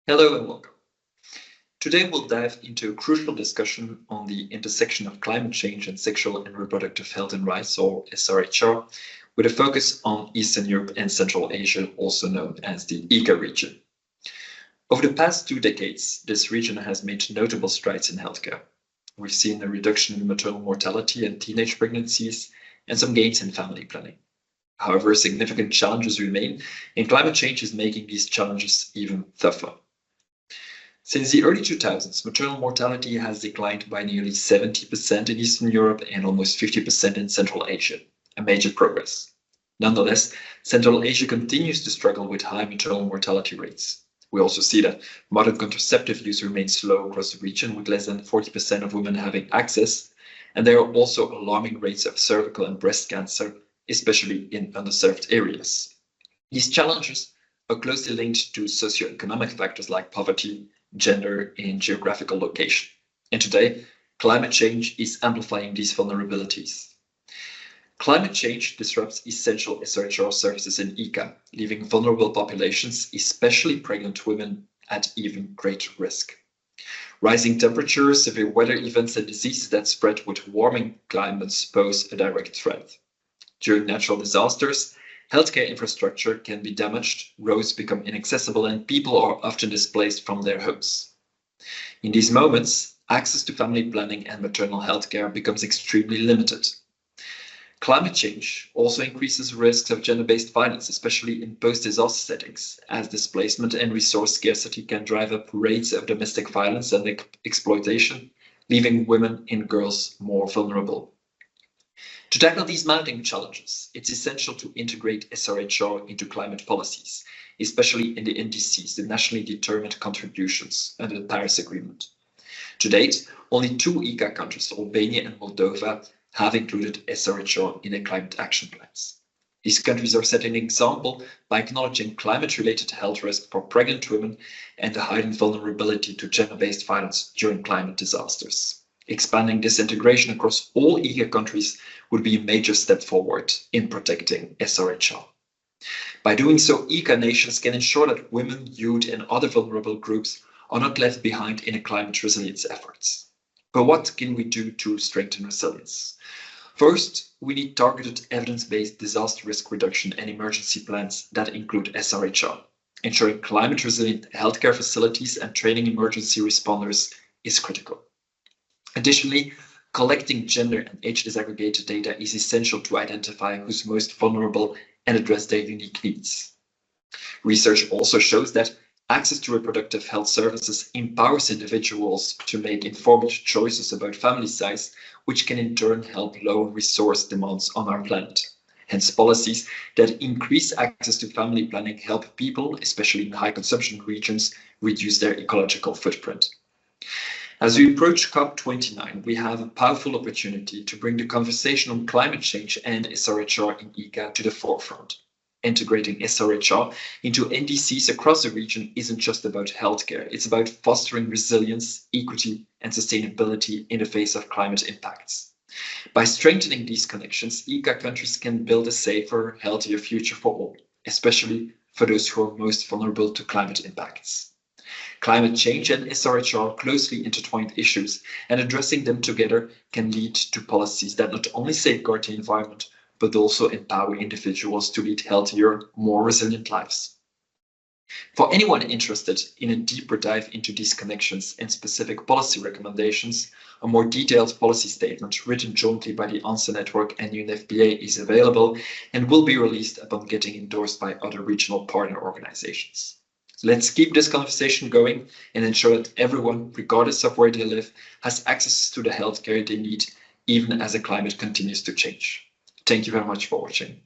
Hello and welcome. Today we'll dive into a crucial discussion on the intersection of climate change and sexual and reproductive health and rights, or SRHR, with a focus on Eastern Europe and Central Asia, also known as the EGA region. Over the past 2 decades, this region has made notable strides in healthcare. We've seen a reduction in maternal mortality and teenage pregnancies, and some gains in family planning. However, significant challenges remain, and climate change is making these challenges even tougher. Since the early 2000s, maternal mortality has declined by nearly 70% in Eastern Europe and almost 50% in Central Asia, a major progress. Nonetheless, Central Asia continues to struggle with high maternal mortality rates. We also see that modern contraceptive use remains low across the region, with less than 40% of women having access, and there are also alarming rates of cervical and breast cancer, especially in underserved areas. These challenges are closely linked to socioeconomic factors like poverty, gender, and geographical location. And today, climate change is amplifying these vulnerabilities. Climate change disrupts essential SRHR services in EGA, leaving vulnerable populations, especially pregnant women, at even greater risk. Rising temperatures, severe weather events, and diseases that spread with warming climates pose a direct threat. During natural disasters, healthcare infrastructure can be damaged, roads become inaccessible, and people are often displaced from their homes. In these moments, access to family planning and maternal healthcare becomes extremely limited. Climate change also increases risks of gender-based violence, especially in post-disaster settings, as displacement and resource scarcity can drive up rates of domestic violence and exploitation, leaving women and girls more vulnerable. To tackle these mounting challenges, it's essential to integrate SRHR into climate policies, especially in the NDCs, the nationally determined contributions under the Paris Agreement. To date, only 2 EGA countries, Albania and Moldova, have included SRHR in their climate action plans. These countries are setting an example by acknowledging climate-related health risk for pregnant women and the heightened vulnerability to gender-based violence during climate disasters. Expanding this integration across all EGA countries would be a major step forward in protecting SRHR. By doing so, EGA nations can ensure that women, youth, and other vulnerable groups are not left behind in a climate resilience efforts. But what can we do to strengthen resilience? First, we need targeted evidence-based disaster risk reduction and emergency plans that include SRHR. Ensuring climate-resilient healthcare facilities and training emergency responders is critical. Additionally, collecting gender and age disaggregated data is essential to identify who's most vulnerable and address their unique needs. Research also shows that access to reproductive health services empowers individuals to make informed choices about family size, which can in turn help lower resource demands on our planet. Hence, policies that increase access to family planning help people, especially in high consumption regions, reduce their ecological footprint. As we approach COP29, we have a powerful opportunity to bring the conversation on climate change and SRHR in EGA to the forefront. Integrating SRHR into NDCs across the region isn't just about healthcare, it's about fostering resilience, equity, and sustainability in the face of climate impacts. By strengthening these connections, EGA countries can build a safer, healthier future for all, especially for those who are most vulnerable to climate impacts. Climate change and SRHR are closely intertwined issues, and addressing them together can lead to policies that not only safeguard the environment, but also empower individuals to lead healthier, more resilient lives. For anyone interested in a deeper dive into these connections and specific policy recommendations, a more detailed policy statement written jointly by the ANSER network and UNFPA is available and will be released upon getting endorsed by other regional partner organizations. Let's keep this conversation going and ensure that everyone, regardless of where they live, has access to the healthcare they need, even as the climate continues to change. Thank you very much for watching.